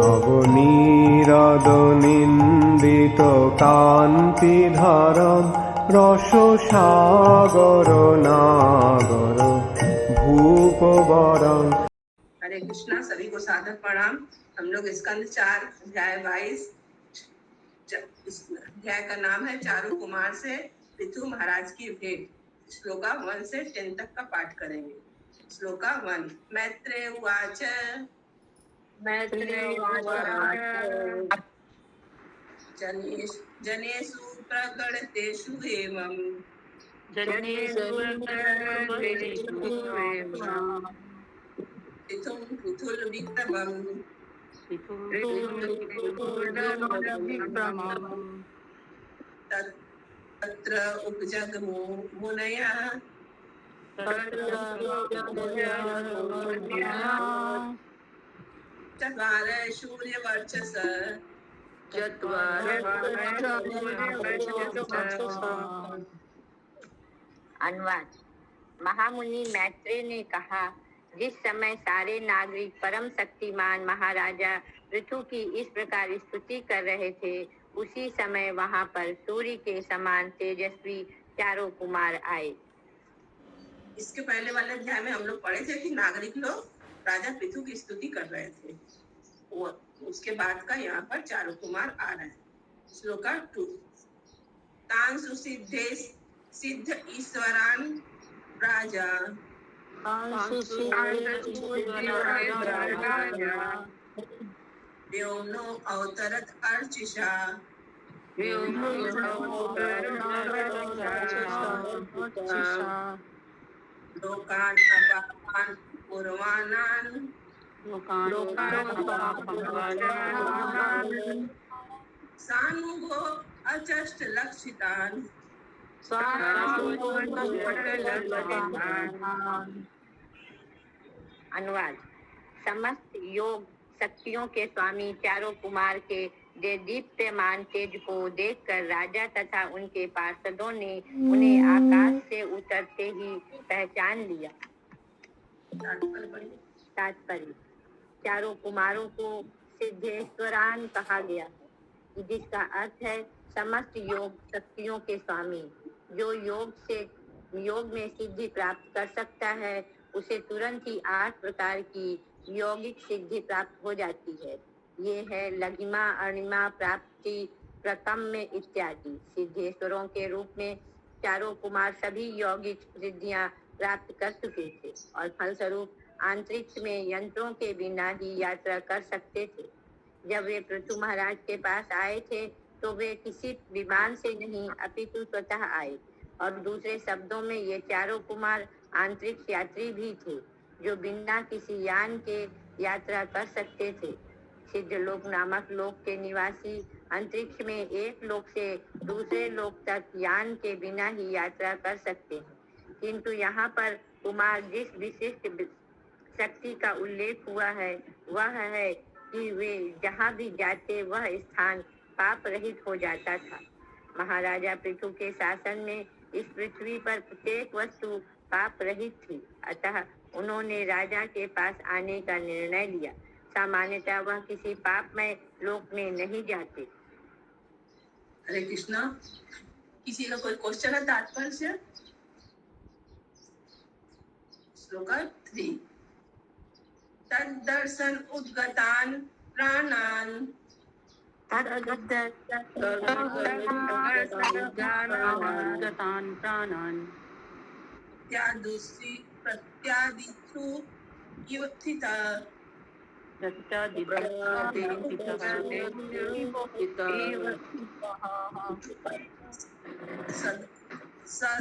নবনীরদনিন্দিত কান্তিধারম রসসাগর নাগর भूपवरं। हरे कृष्णा। सभी को सादर प्रणाम। हम लोग स्कंद 4 अध्याय 22 अध्याय का नाम है चारु कुमार से पृथु महाराज की भेंट। श्लोका 1 से 10 तक का पाठ करेंगे। श्लोका 1। मैत्रेय उवाच जनेषु प्रकटतेषु एवं तिथुं पृथुलविक्रमं तत्र उपजग्मु मुनयः चत्वार सूर्यवर्चस अनुवाद। महामुनि मैत्रेय ने कहा, जिस समय सारे नागरिक परम शक्तिमान महाराजा पृथु की इस प्रकार स्तुति कर रहे थे, उसी समय वहां पर सूर्य के समान तेजस्वी चारों कुमार आए। इसके पहले वाले अध्याय में हम लोग पढ़े थे कि नागरिक लोग राजा पृथु की स्तुति कर रहे थे। उसके बाद का यहाँ पर चारों कुमार आ रहे हैं। श्लोका 2। तान सुसिद्धे सिद्ध ईश्वरान राजा व्योम्नो अवतरत अर्चिषा लोकान अपापान पूर्वानान सानुगो अचष्ट लक्षितान अनुवाद। समस्त योग शक्तियों के स्वामी चारों कुमार के दीप्यमान तेज को देखकर राजा तथा उनके पार्षदों ने उन्हें आकाश से उतरते ही पहचान लिया। तात्पर्य। चारों कुमारों को सिद्धेश्वरान कहा गया है, जिसका अर्थ है समस्त योग शक्तियों के स्वामी। जो योग में सिद्धि प्राप्त कर सकता है, उसे तुरंत ही 8 प्रकार की यौगिक सिद्धि प्राप्त हो जाती है। ये है लघिमा, अणिमा, प्राप्ति, प्रकम्य इत्यादि। सिद्धेश्वरों के रूप में चारों कुमार सभी यौगिक सिद्धियां प्राप्त कर चुके थे और फलस्वरूप अंतरिक्ष में यंत्रों के बिना ही यात्रा कर सकते थे। जब वे पृथु महाराज के पास आए थे तो वे किसी विमान से नहीं अपितु स्वतः आए, और दूसरे शब्दों में ये चारों कुमार अंतरिक्ष यात्री भी थे, जो बिना किसी यान के यात्रा कर सकते थे। सिद्धलोक नामक लोक के निवासी अंतरिक्ष में एक लोक से दूसरे लोक तक यान के बिना ही यात्रा कर सकते हैं, किंतु यहाँ पर कुमार जिस विशिष्ट शक्ति का उल्लेख हुआ है वह है कि वे जहाँ भी जाते वह स्थान पाप रहित हो जाता था। महाराजा पृथु के शासन में इस पृथ्वी पर प्रत्येक वस्तु पाप रहित थी, अतः उन्होंने राजा के पास आने का निर्णय लिया। सामान्यतः वह किसी पापमय लोक में नहीं जाते। हरे कृष्णा। किसी का कोई क्वेश्चन है तात्पर्य से? श्लोका 3। तद्दर्शन उद्गतान प्राणान प्रत्यादिषु इव स्थितः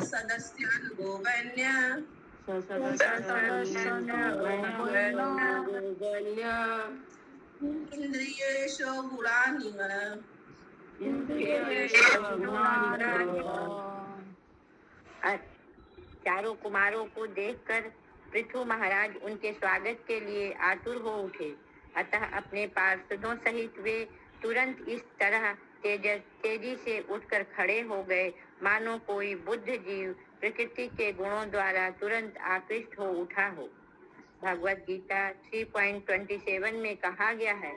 सदस्यान् गोवन्य इंद्रियेषु गुणानिव चारों कुमारों को देखकर पृथु महाराज उनके स्वागत के लिए आतुर हो उठे, अतः अपने पार्षदों सहित वे तुरंत इस तरह तेजी से उठकर खड़े हो गए मानो कोई बुद्ध जीव प्रकृति के गुणों द्वारा तुरंत आकृष्ट हो उठा हो। भगवत गीता 3.27 में कहा गया है,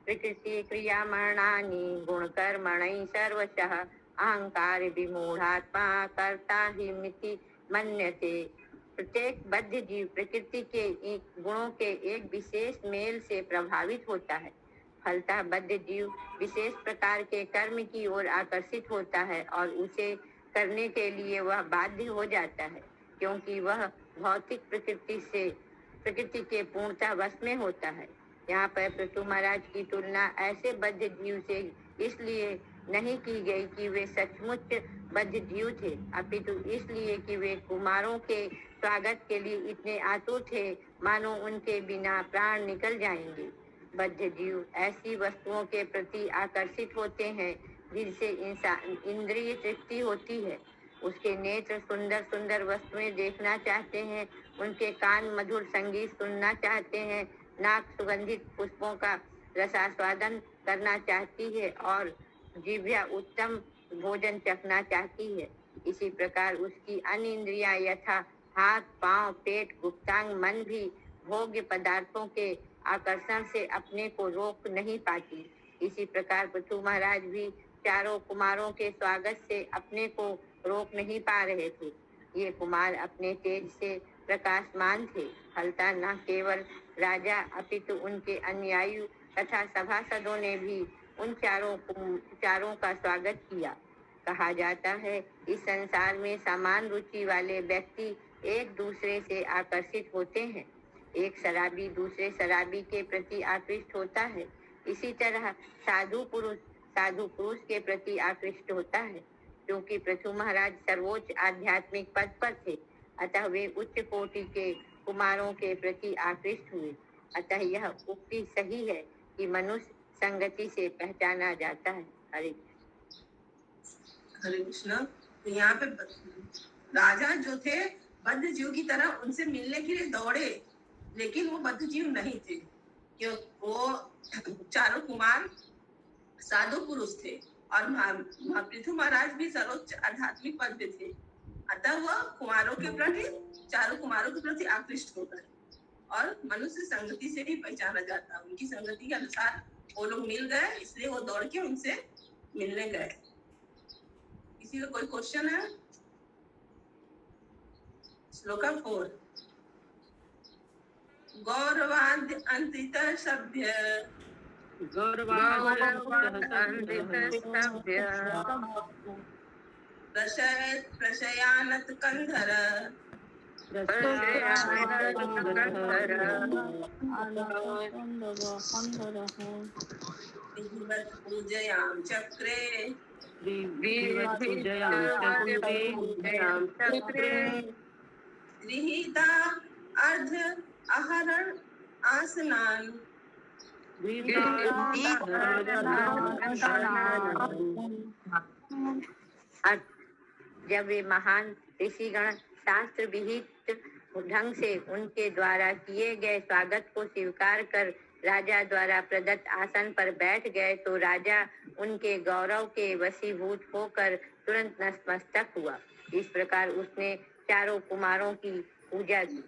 प्रकृति क्रियामणानि गुणकर्मणि सर्वशः अहंकार विमूढ़ात्मा कर्ता ही मिति मन्यते। प्रत्येक बद्ध जीव प्रकृति के गुणों के एक विशेष मेल से प्रभावित होता है। फलतः बद्ध जीव विशेष प्रकार के कर्म की ओर आकर्षित होता है और उसे करने के लिए वह बाध्य हो जाता है, क्योंकि वह भौतिक प्रकृति के पूर्णतः वश में होता है। यहाँ पर पृथु महाराज की तुलना ऐसे बद्ध जीव से इसलिए नहीं की गई कि वे सचमुच बद्ध जीव थे, अपितु इसलिए कि वे कुमारों के स्वागत के लिए इतने आतुर थे मानो उनके बिना प्राण निकल जाएंगे। बद्ध जीव ऐसी वस्तुओं के प्रति आकर्षित होते हैं जिनसे इंद्रिय तृप्ति होती है। उसके नेत्र सुंदर सुंदर वस्तुएं देखना चाहते हैं, उनके कान मधुर संगीत सुनना चाहते हैं, नाक सुगंधित पुष्पों का रसास्वादन करना चाहती है और जिह्वा उत्तम भोजन चखना चाहती है। इसी प्रकार उसकी अन्य इंद्रियां यथा हाथ, पांव, पेट, गुप्तांग, मन भी भोग्य पदार्थों के आकर्षण से अपने को रोक नहीं पाती। इसी प्रकार पृथु महाराज भी चारों कुमारों के स्वागत से अपने को रोक नहीं पा रहे थे। ये कुमार अपने तेज से प्रकाशमान थे। फलतः न केवल राजा अपितु उनके अनुयायी तथा सभासदों ने भी उन चारों का स्वागत किया। कहा जाता है इस संसार में समान रुचि वाले व्यक्ति एक दूसरे से आकर्षित होते हैं। एक शराबी दूसरे शराबी के प्रति आकृष्ट होता है, इसी तरह साधु पुरुष के प्रति आकृष्ट होता है। क्योंकि पृथु महाराज सर्वोच्च आध्यात्मिक पद पर थे, अतः वे उच्च कोटि के कुमारों के प्रति आकृष्ट हुए। अतः यह उक्ति सही है कि मनुष्य संगति से पहचाना जाता है। हरे कृष्ण। तो यहाँ पे राजा जो थे बद्ध जीव की तरह उनसे मिलने के लिए दौड़े, लेकिन वो बद्ध जीव नहीं थे, क्यों वो चारों कुमार साधु पुरुष थे और पृथु महाराज भी सर्वोच्च आध्यात्मिक पद पे थे। अतः वह चारों कुमारों के प्रति आकृष्ट हो गए और मनुष्य संगति से भी पहचाना जाता। उनकी संगति के अनुसार वो लोग मिल गए, इसलिए वो दौड़ के उनसे मिलने गए। किसी का कोई क्वेश्चन है? श्लोका 4। गौरवाद्य अंतित सभ्य प्रशयानत कंधर पूजयाम चक्रे गृहीता अर्ध आहरण आसनान जब वे महान ऋषिगण शास्त्र विहित ढंग से उनके द्वारा किए गए स्वागत को स्वीकार कर राजा द्वारा प्रदत्त आसन पर बैठ गए तो राजा उनके गौरव के वशीभूत होकर तुरंत नतमस्तक हुआ। इस प्रकार उसने चारों कुमारों की पूजा की।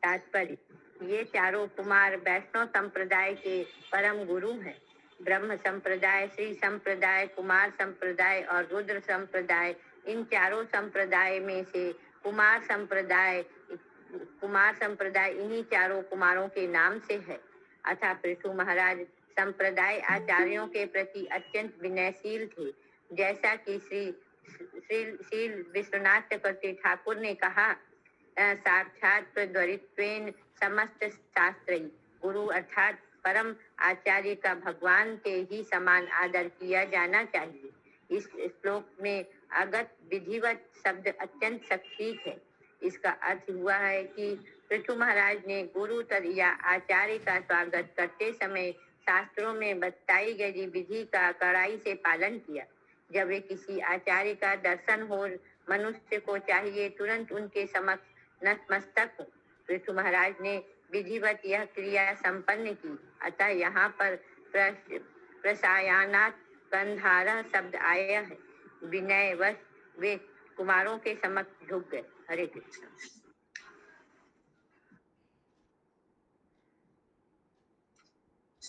तात्पर्य, ये चारों कुमार वैष्णव संप्रदाय के परम गुरु हैं। ब्रह्म संप्रदाय, श्री संप्रदाय, कुमार संप्रदाय और रुद्र संप्रदाय, इन चारों संप्रदाय में से कुमार संप्रदाय इन्हीं चारों कुमारों के नाम से है। अतः पृथु महाराज संप्रदाय आचार्यों के प्रति अत्यंत विनयशील थे। जैसा कि श्री विश्वनाथ चक्रवर्ती ठाकुर ने कहा, साक्षात प्रद्वरित्वेन समस्त शास्त्री, गुरु अर्थात परम आचार्य का भगवान के ही समान आदर किया जाना चाहिए। इस श्लोक में अगत विधिवत शब्द अत्यंत सटीक है। इसका अर्थ हुआ है कि पृथु महाराज ने गुरु या आचार्य का स्वागत करते समय शास्त्रों में बताई गई विधि का कड़ाई से पालन किया। जब वे किसी आचार्य का दर्शन हो, मनुष्य को चाहिए तुरंत उनके समक्ष नतमस्तक हो। पृथु महाराज ने विधिवत यह क्रिया संपन्न की। अतः यहाँ पर प्रसायानात कंधारा शब्द आया है। विनयवश वे कुमारों के समक्ष झुक गए। हरे कृष्ण।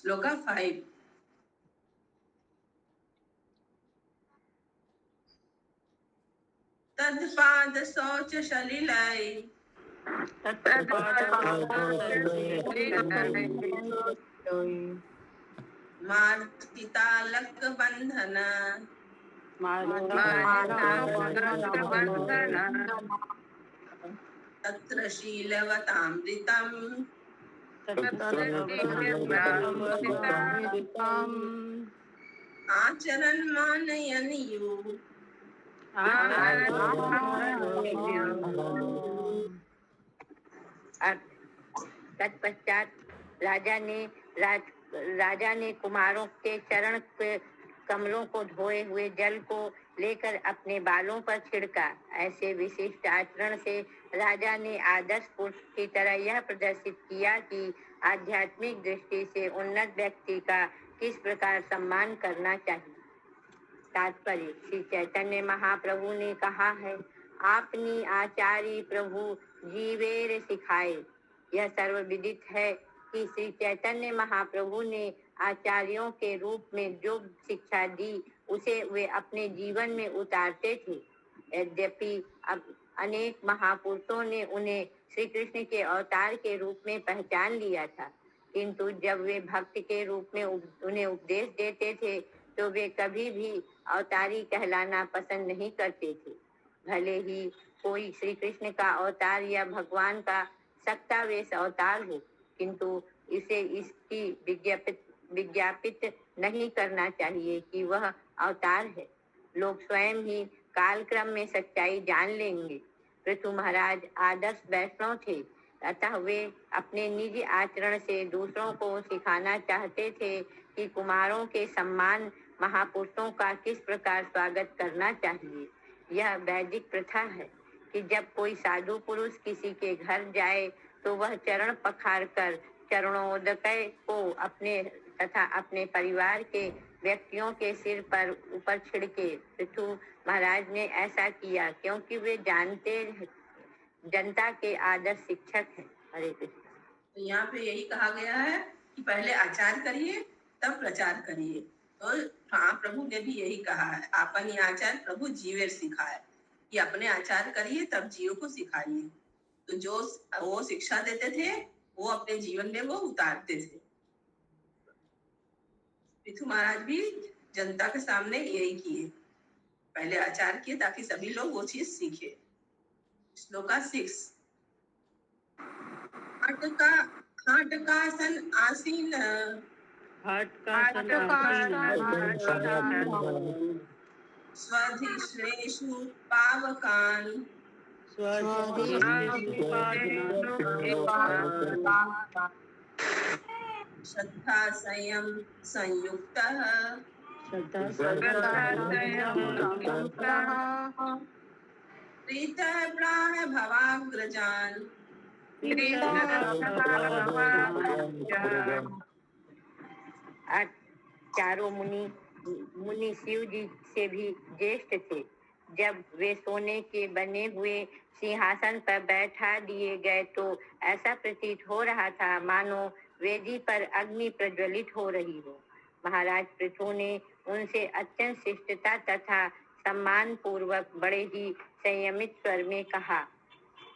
श्लोका 5। तत्पाद शौच सलिलै मार्जितालक बंधन तत्र शीलवतामृतम् आचरन् मानयन् यु। तत्पश्चात राजा ने कुमारों के चरण के कमलों को धोए हुए जल को लेकर अपने बालों पर छिड़का। ऐसे विशिष्ट आचरण से राजा ने आदर्श पुरुष की तरह यह प्रदर्शित किया कि आध्यात्मिक दृष्टि से उन्नत व्यक्ति का किस प्रकार सम्मान करना चाहिए। तात्पर्य: श्री चैतन्य महाप्रभु ने कहा है, आपनी आचार्य प्रभु जीवेर सिखाए। यह सर्वविदित है कि श्री चैतन्य महाप्रभु ने आचार्यों के रूप में जो शिक्षा दी उसे वे अपने जीवन में उतारते थे। यद्यपि अब अनेक महापुरुषों ने उन्हें श्री कृष्ण के अवतार के रूप में पहचान लिया था, किंतु जब वे भक्त के रूप में उन्हें उपदेश देते थे तो वे कभी भी अवतारी कहलाना पसंद नहीं करते थे। भले ही कोई श्री कृष्ण का अवतार या भगवान का सक्तावेश अवतार हो, किंतु इसे इसकी विज्ञापित नहीं करना चाहिए कि वह अवतार है। लोग स्वयं ही कालक्रम में सच्चाई जान लेंगे। पृथु महाराज आदर्श वैष्णव थे, अतः वे अपने निजी आचरण से दूसरों को सिखाना चाहते थे कि कुमारों के सम्मान महापुरुषों का किस प्रकार स्वागत करना चाहिए। यह वैदिक प्रथा है कि जब कोई साधु पुरुष किसी के घर जाए तो वह चरण पखार कर चरणोदक को अपने तथा अपने परिवार के व्यक्तियों के सिर पर ऊपर छिड़के। पृथु महाराज ने ऐसा किया क्योंकि वे जनता के आदर्श शिक्षक हैं। हरे कृष्ण। तो यहाँ पे यही कहा गया है कि पहले आचार करिए तब प्रचार करिए। तो हाँ, प्रभु ने भी यही कहा है, आपन आचार प्रभु जीवेर सिखाए, कि अपने आचार करिए तब जीव को सिखाइए। तो जो वो शिक्षा देते थे वो अपने जीवन में वो उतारते थे। पृथु महाराज भी जनता के सामने यही किए, पहले आचार किए ताकि सभी लोग वो चीज सीखे। श्लोका 6। हाटकासन आसीन स्वधिष्णेषु पावकान् श्रद्धा संयम संयुक्तः प्रीतः प्राण भवाग्रजान् चारों मुनि शिव जी से भी ज्येष्ठ थे। जब वे सोने के बने हुए सिंहासन पर बैठा दिए गए तो ऐसा प्रतीत हो रहा था मानो वेदी पर अग्नि प्रज्वलित हो रही हो। महाराज पृथु ने उनसे अत्यंत शिष्टता तथा सम्मान पूर्वक बड़े ही संयमित स्वर में कहा।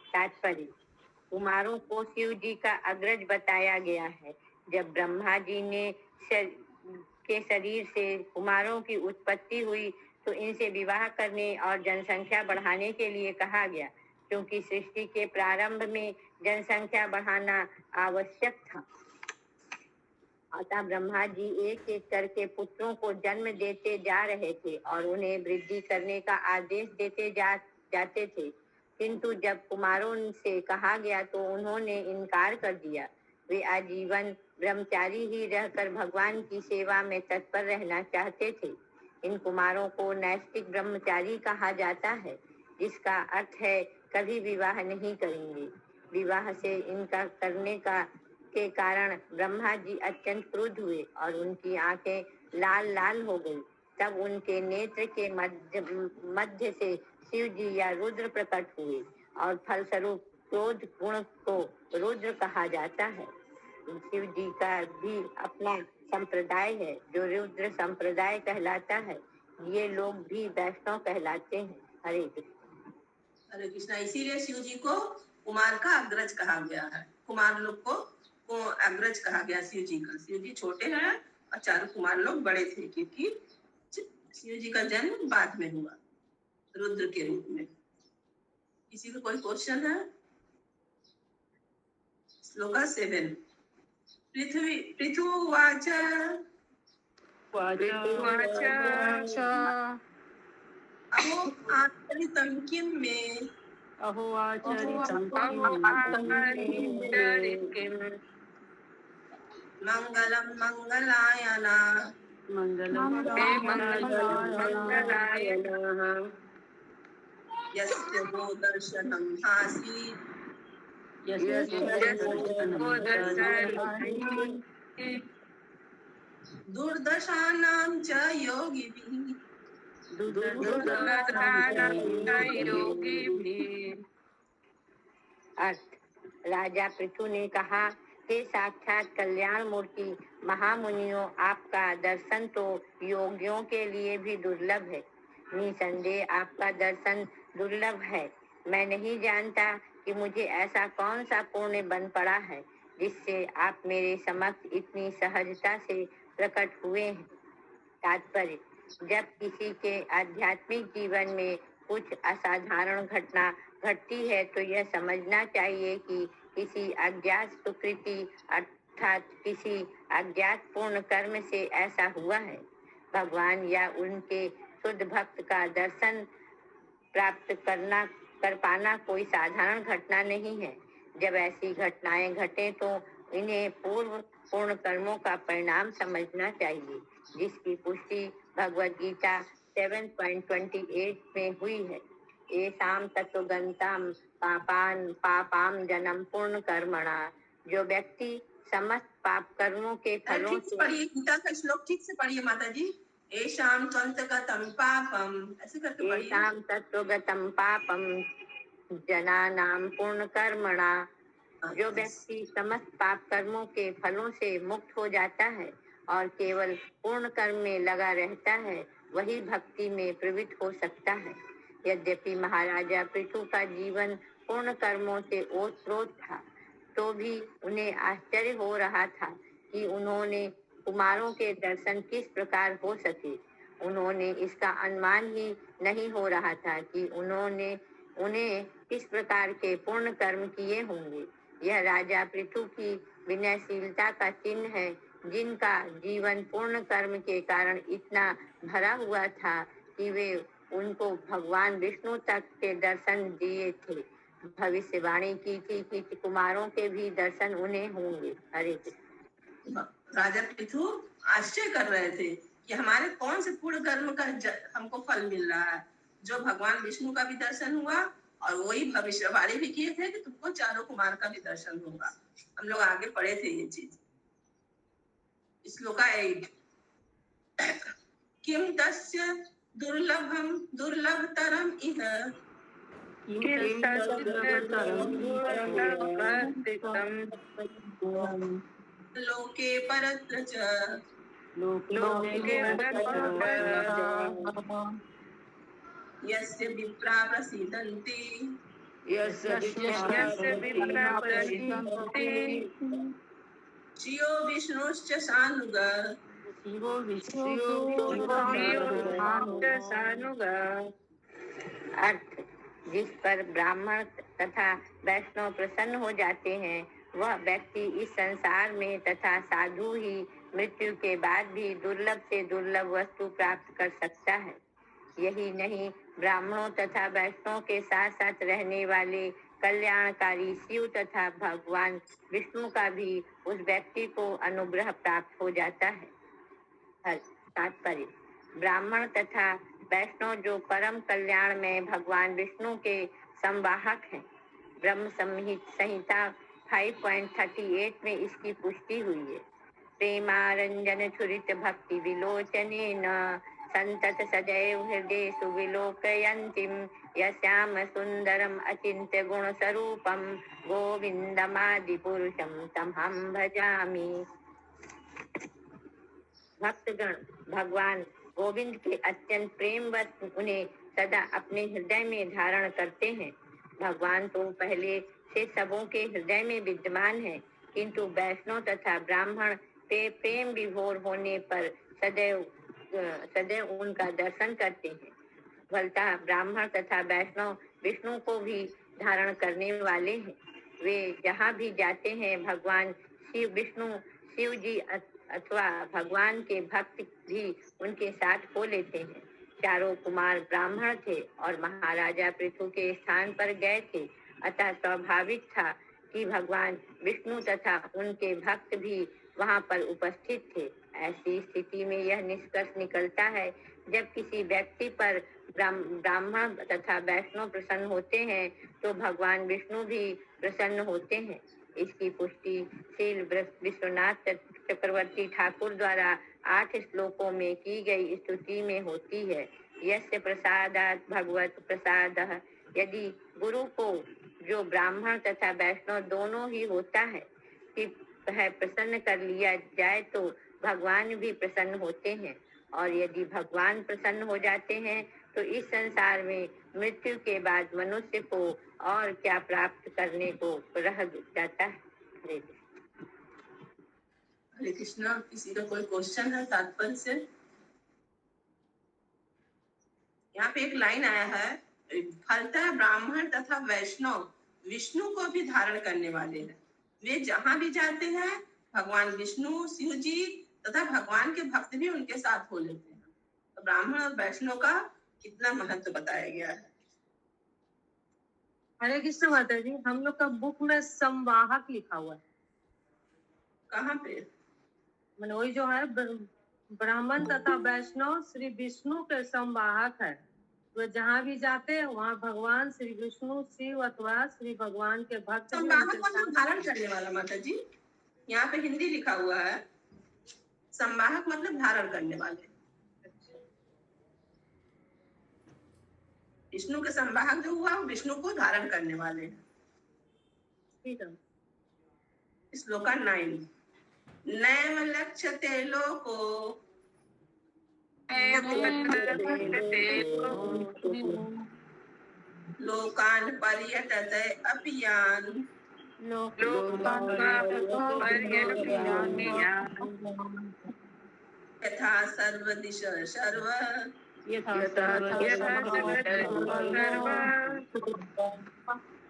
तात्पर्य: कुमारों को शिव जी का अग्रज बताया गया है। जब ब्रह्मा जी ने के शरीर से कुमारों की उत्पत्ति हुई तो इनसे विवाह करने और जनसंख्या बढ़ाने के लिए कहा गया, क्योंकि सृष्टि के प्रारंभ में जनसंख्या बढ़ाना आवश्यक था। अतः ब्रह्मा जी एक एक करके पुत्रों को जन्म देते जा रहे थे और उन्हें वृद्धि करने का आदेश देते जाते थे, किंतु जब कुमारों से कहा गया तो उन्होंने इनकार कर दिया। वे आजीवन ब्रह्मचारी ही रहकर भगवान की सेवा में तत्पर रहना चाहते थे। इन कुमारों को नैष्ठिक ब्रह्मचारी कहा जाता है, जिसका अर्थ है कभी विवाह नहीं करेंगे। विवाह से इनका करने के कारण ब्रह्मा जी अत्यंत क्रुद्ध हुए और उनकी आंखें लाल लाल हो गई। तब उनके नेत्र के मध्य से शिव जी या रुद्र प्रकट हुए और फलस्वरूप क्रोध गुण को रुद्र कहा जाता है। शिव जी का भी अपना संप्रदाय है जो रुद्र संप्रदाय कहलाता है। ये लोग भी वैष्णव कहलाते हैं। हरे कृष्ण। हरे कृष्णा। इसीलिए शिव जी को कुमार का अग्रज कहा गया है। कुमार लोग को अग्रज कहा गया शिव जी का। शिव जी छोटे हैं और चारों कुमार लोग बड़े थे, क्योंकि शिव जी का जन्म बाद में हुआ रुद्र के रूप में। किसी को कोई क्वेश्चन है? श्लोका 7। पृथुवाच अहो आचरितं किं मे अहो आचरितं मंगलं मंगलायना यस्य गोदर्शनं हासि दुर्दशानां च योगिभिः। अर्थ। राजा पृथु ने कहा, हे साक्षात कल्याण मूर्ति महामुनियों, आपका दर्शन तो योगियों के लिए भी दुर्लभ है। निसंदेह आपका दर्शन दुर्लभ है। मैं नहीं जानता कि मुझे ऐसा कौन सा पुण्य बन पड़ा है जिससे आप मेरे समक्ष इतनी सहजता से प्रकट हुए हैं। तात्पर्य। जब किसी के आध्यात्मिक जीवन में कुछ असाधारण घटना घटती है तो यह समझना चाहिए कि किसी अज्ञात सुकृति अर्थात किसी अज्ञात पूर्ण कर्म से ऐसा हुआ है। भगवान या उनके शुद्ध भक्त का दर्शन प्राप्त कर पाना कोई साधारण घटना नहीं है। जब ऐसी घटनाएं घटे तो इन्हें पूर्व पूर्ण कर्मों का परिणाम समझना चाहिए, जिसकी पुष्टि भगवद गीता 7.28 में हुई है। एसाम तत्वगंताम पापाम जन्म पूर्ण कर्मणा। जो व्यक्ति समस्त पाप कर्मों के फलों ठीक से पढ़िए, गीता का श्लोक ठीक से पढ़िए माता जी। एशाम त्वन्तगतं पापम, ऐसे करके पढ़िए। एसाम तत्वगतं पापम जनानाम पूर्ण कर्मणा। जो व्यक्ति समस्त पाप कर्मों के फलों से मुक्त हो जाता है और केवल पूर्ण कर्म में लगा रहता है, वही भक्ति में प्रवृत्त हो सकता है। यद्यपि महाराजा पृथु का जीवन पूर्ण कर्मों से ओतप्रोत था, तो भी उन्हें आश्चर्य हो रहा था कि उन्होंने कुमारों के दर्शन किस प्रकार हो सके। उन्होंने इसका अनुमान ही नहीं हो रहा था कि उन्हें किस प्रकार के पूर्ण कर्म किए होंगे। यह राजा पृथु की विनयशीलता का चिन्ह है, जिनका जीवन पूर्ण कर्म के कारण इतना भरा हुआ था कि वे उनको भगवान विष्णु तक के दर्शन दिए थे। भविष्यवाणी की थी कि कुमारों के भी दर्शन उन्हें होंगे। हरे कृष्ण। राजा पृथु आश्चर्य कर रहे थे कि हमारे कौन से पूर्ण कर्म का हमको फल मिल रहा है। जो भगवान विष्णु का भी दर्शन हुआ और वही भविष्यवाणी भी किए थे कि तुमको चारों कुमार का भी दर्शन होगा। हम लोग आगे पढ़े थे ये चीज। श्लोका 8। किम तस्य दुर्लभम दुर्लभतरम इह लोके परत्र च यस्य विप्रा प्रसीदन्ति श्रियो विष्णुश्च सानुग। अर्थ। जिस पर ब्राह्मण तथा वैष्णव प्रसन्न हो जाते हैं, वह व्यक्ति इस संसार में तथा साधु ही मृत्यु के बाद भी दुर्लभ से दुर्लभ वस्तु प्राप्त कर सकता है। यही नहीं, ब्राह्मणों तथा वैष्णव के साथ साथ रहने वाले कल्याणकारी शिव तथा भगवान विष्णु का भी उस व्यक्ति को अनुग्रह प्राप्त हो जाता है। तात्पर्य। ब्राह्मण तथा वैष्णव जो परम कल्याण में भगवान विष्णु के संवाहक हैं। ब्रह्म संहिता 5.38 में इसकी पुष्टि हुई है। प्रेमारंजन छुरित भक्ति विलोचने न संतत सदैव हृदय सुविलोकयन्तीं यस्याम सुंदरम अचिंत्य गुण स्वरूपम गोविंदमादि पुरुषम तमहं भजामि। भक्तगण भगवान गोविंद के अत्यंत प्रेमवश उन्हें सदा अपने हृदय में धारण करते हैं। भगवान तो पहले से सबों के हृदय में विद्यमान है, किंतु वैष्णव तथा ब्राह्मण पे प्रेम विभोर होने पर सदैव उनका दर्शन करते हैं। फलतः ब्राह्मण तथा वैष्णव विष्णु को भी धारण करने वाले हैं। वे जहाँ भी जाते हैं भगवान शिव जी अथवा भगवान के भक्त भी उनके साथ हो लेते हैं। चारों कुमार ब्राह्मण थे और महाराजा पृथु के स्थान पर गए थे, अतः स्वाभाविक था कि भगवान विष्णु तथा उनके भक्त भी वहां पर उपस्थित थे। ऐसी स्थिति में यह निष्कर्ष निकलता है, जब किसी व्यक्ति पर ब्राह्मण तथा वैष्णव प्रसन्न होते हैं तो भगवान विष्णु भी प्रसन्न होते हैं। इसकी पुष्टि श्री विश्वनाथ चक्रवर्ती ठाकुर द्वारा 8 श्लोकों में की गई स्तुति में होती है। यस्य प्रसादात् भगवत प्रसादः। यदि गुरु को जो ब्राह्मण तथा वैष्णव दोनों ही होता है कि वह प्रसन्न कर लिया जाए तो भगवान भी प्रसन्न होते हैं, और यदि भगवान प्रसन्न हो जाते हैं तो इस संसार में मृत्यु के बाद मनुष्य को और क्या प्राप्त करने को रह जाता है। हरे कृष्ण। हरे कृष्णा। किसी का कोई क्वेश्चन है तात्पर्य से? यहाँ पे एक लाइन आया है, फलतः ब्राह्मण तथा वैष्णव विष्णु को भी धारण करने वाले हैं। वे जहाँ भी जाते हैं भगवान विष्णु शिव जी तथा भगवान के भक्त भी उनके साथ हो लेते हैं। तो ब्राह्मण और वैष्णव का कितना महत्व बताया गया है। हरे कृष्ण माता जी, हम लोग का बुक में संवाहक लिखा हुआ है। कहाँ पे? मैंने वही जो है ब्राह्मण तथा वैष्णव श्री विष्णु के संवाहक है। वे जहाँ भी जाते हैं वहाँ भगवान श्री विष्णु शिव अथवा श्री भगवान के भक्त भी संवाहक उनके मतलब साथ। धारण करने वाला माता जी। यहाँ पे हिंदी लिखा हुआ है, संवाहक मतलब धारण करने वाले। विष्णु के संवाहक जो हुआ वो विष्णु को धारण करने वाले हैं। ठीक है। श्लोका 9 नैव लक्ष्यते लोको लोकान् पर्यटते अपि यान् यथा सर्वदिश सर्व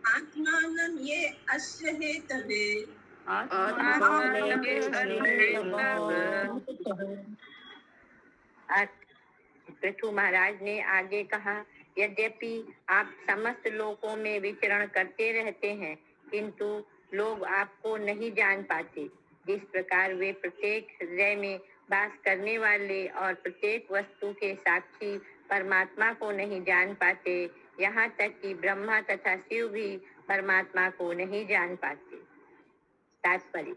आत्मानं ये अस्य हेतवे पृथु महाराज ने आगे कहा, यद्यपि आप समस्त लोकों में विचरण करते रहते हैं, किंतु लोग आपको नहीं जान पाते। जिस प्रकार वे प्रत्येक हृदय में वास करने वाले और प्रत्येक वस्तु के साक्षी परमात्मा को नहीं जान पाते, यहाँ तक कि ब्रह्मा तथा शिव भी परमात्मा को नहीं जान पाते। तात्पर्य,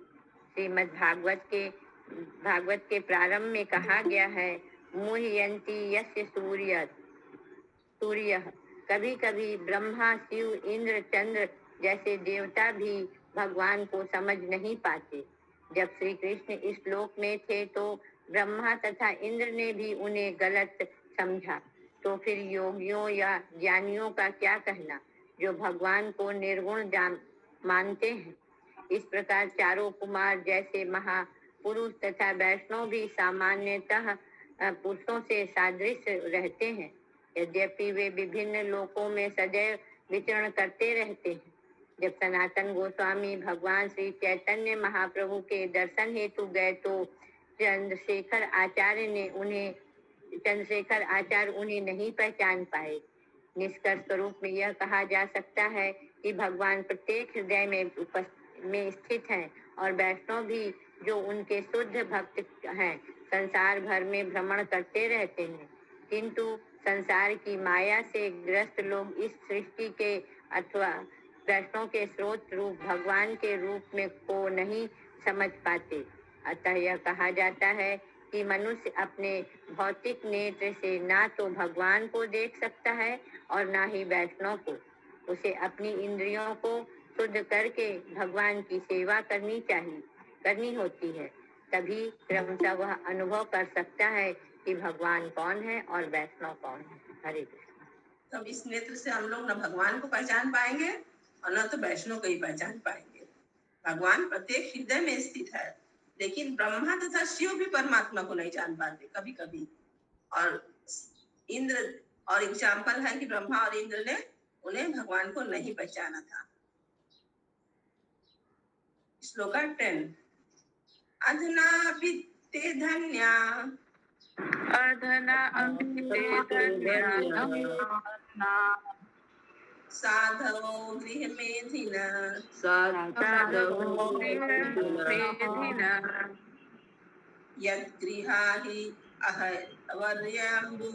श्रीमद् भागवत के प्रारंभ में कहा गया है, मुह्यन्ति यस्य सूर्यः। कभी कभी ब्रह्मा शिव इंद्र चंद्र जैसे देवता भी भगवान को समझ नहीं पाते। जब श्री कृष्ण इस लोक में थे तो ब्रह्मा तथा इंद्र ने भी उन्हें गलत समझा, तो फिर योगियों या ज्ञानियों का क्या कहना, जो भगवान को निर्गुण मानते हैं। इस प्रकार चारों कुमार जैसे महापुरुष तथा वैष्णव भी सामान्यतः पुरुषों से सादृश्य रहते हैं, यद्यपि वे विभिन्न लोकों में सदैव विचरण करते रहते हैं। जब सनातन गोस्वामी भगवान श्री चैतन्य महाप्रभु के दर्शन हेतु गए तो चंद्रशेखर आचार्य उन्हें नहीं पहचान पाए। निष्कर्ष स्वरूप में यह कहा जा सकता है कि भगवान प्रत्येक हृदय में स्थित हैं, और वैष्णव भी जो उनके शुद्ध भक्त हैं संसार भर में भ्रमण करते रहते हैं, किंतु संसार की माया से ग्रस्त लोग इस सृष्टि के अथवा वैष्णव के स्रोत रूप भगवान के रूप में को नहीं समझ पाते। अतः यह कहा जाता है कि मनुष्य अपने भौतिक नेत्र से ना तो भगवान को देख सकता है और ना ही वैष्णव को। उसे अपनी इंद्रियों को शुद्ध करके भगवान की सेवा करनी होती है। तभी क्रमशः वह अनुभव कर सकता है कि भगवान कौन है और वैष्णव कौन है। हरे कृष्ण। तब इस नेत्र से हम लोग न भगवान को पहचान पाएंगे और न तो वैष्णव को ही पहचान पाएंगे। भगवान प्रत्येक हृदय में स्थित है, लेकिन ब्रह्मा तथा शिव भी परमात्मा को नहीं जान पाते कभी कभी। और इंद्र और एग्जाम्पल है कि ब्रह्मा और इंद्र ने उन्हें भगवान को नहीं पहचाना था। श्लोक 10। अधना वित्ते धन्या अधना साधवो गृहमेधिन यद्गृहाहि अहवर्यम्बु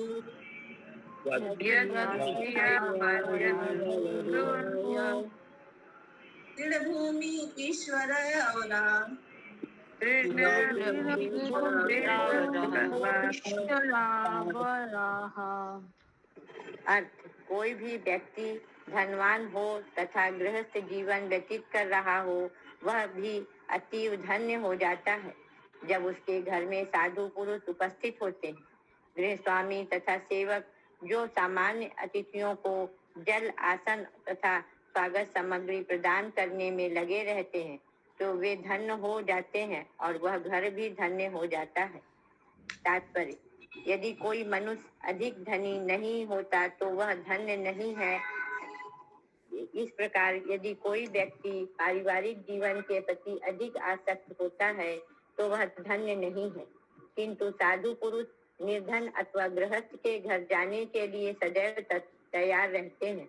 दृढ़भूमि ईश्वर औरा। अर्थ, कोई भी व्यक्ति धनवान हो तथा गृहस्थ जीवन व्यतीत कर रहा हो, वह भी अतीव धन्य हो जाता है जब उसके घर में साधु पुरुष उपस्थित होते हैं। गृहस्वामी तथा सेवक जो सामान्य अतिथियों को जल, आसन तथा स्वागत सामग्री प्रदान करने में लगे रहते हैं, तो वे धन्य हो जाते हैं और वह घर भी धन्य हो जाता है। तात्पर्य, यदि कोई मनुष्य अधिक धनी नहीं होता तो वह धन्य नहीं है। इस प्रकार यदि कोई व्यक्ति पारिवारिक जीवन के प्रति अधिक आसक्त होता है तो वह धन्य नहीं है। किंतु साधु पुरुष निर्धन अथवा गृहस्थ के घर जाने के लिए सदैव तैयार रहते हैं।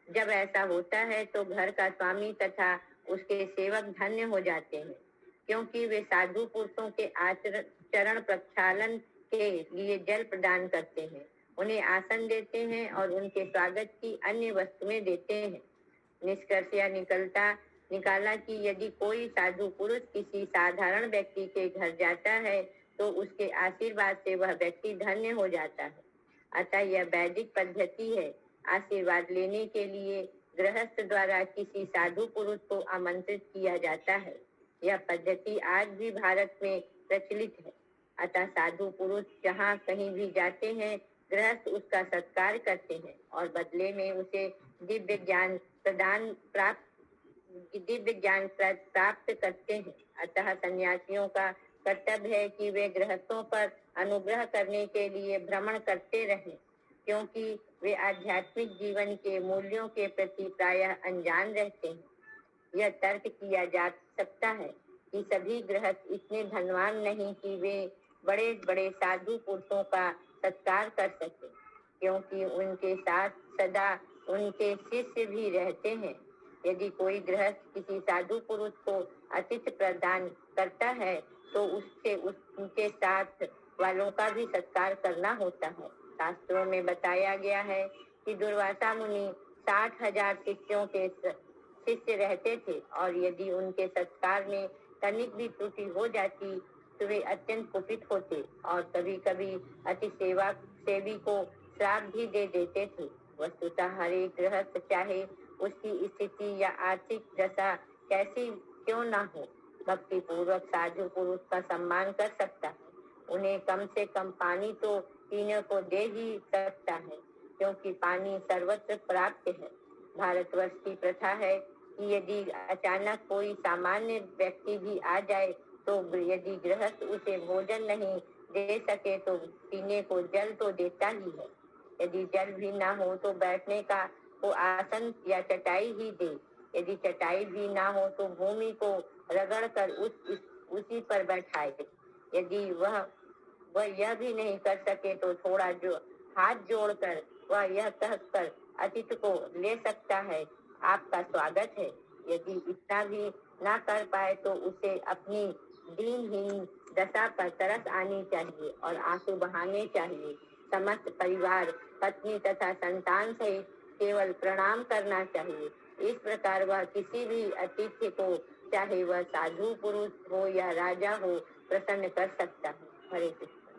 जब ऐसा होता है तो घर का स्वामी तथा उसके सेवक धन्य हो जाते हैं, क्योंकि वे साधु पुरुषों के चरण प्रक्षालन के लिए जल प्रदान करते हैं, उन्हें आसन देते हैं और उनके स्वागत की अन्य वस्तुएं देते हैं। निष्कर्ष यह निकाला कि यदि कोई साधु पुरुष किसी साधारण व्यक्ति के घर जाता है तो उसके आशीर्वाद से वह व्यक्ति धन्य हो जाता है। अतः यह वैदिक पद्धति है। आशीर्वाद लेने के लिए गृहस्थ द्वारा किसी साधु पुरुष को आमंत्रित किया जाता है। यह पद्धति आज भी भारत में प्रचलित है। अतः साधु पुरुष जहाँ कहीं भी जाते हैं, गृहस्थ उसका सत्कार करते हैं और बदले में उसे दिव्य ज्ञान प्राप्त करते हैं। अतः सन्यासियों का कर्तव्य है कि वे गृहस्थों पर अनुग्रह करने के लिए भ्रमण करते रहें, क्योंकि वे आध्यात्मिक जीवन के मूल्यों के प्रति प्रायः अनजान रहते हैं। यह तर्क किया जा सकता है कि सभी गृहस्थ इतने धनवान नहीं कि वे बड़े बड़े साधु पुरुषों का सत्कार कर सके, क्योंकि उनके साथ सदा उनके शिष्य भी रहते हैं। यदि कोई गृहस्थ किसी साधु पुरुष को अतिथि प्रदान करता है तो उससे उनके साथ वालों का भी सत्कार करना होता है। शास्त्रों में बताया गया है कि दुर्वासा मुनि 60,000 शिष्यों के शिष्य रहते थे और यदि उनके सत्कार में तनिक भी त्रुटि हो जाती तो वे अत्यंत कुपित होते और कभी कभी अति सेवी को श्राप भी दे देते थे। वस्तुतः हर एक गृहस्थ चाहे उसकी स्थिति या आर्थिक दशा कैसी क्यों न हो, भक्ति पूर्वक साधु पुरुष का सम्मान कर सकता है। उन्हें कम से कम पानी तो पीने को दे ही सकता है, क्योंकि पानी सर्वत्र प्राप्त है। भारतवर्ष की प्रथा है कि यदि अचानक कोई सामान्य व्यक्ति भी आ जाए तो यदि गृहस्थ उसे भोजन नहीं दे सके तो पीने को जल तो देता ही है। यदि जल भी ना हो तो बैठने का वो आसन या चटाई ही दे। यदि चटाई भी ना हो तो भूमि को रगड़कर उसी पर बैठाए। यदि वह यह भी नहीं कर सके तो थोड़ा जो हाथ जोड़कर वह यह कहकर अतिथि को ले सकता है, आपका स्वागत है। यदि इतना भी ना कर पाए तो उसे अपनी दीनहीन दशा पर तरस आनी चाहिए और आंसू बहाने चाहिए। समस्त परिवार, पत्नी तथा संतान सहित केवल प्रणाम करना चाहिए। इस प्रकार वह किसी भी अतिथि को, चाहे वह साधु पुरुष हो या राजा हो, प्रसन्न कर सकता है। हरे कृष्ण।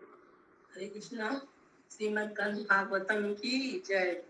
हरे कृष्णा। श्रीमद् भागवतम की जय।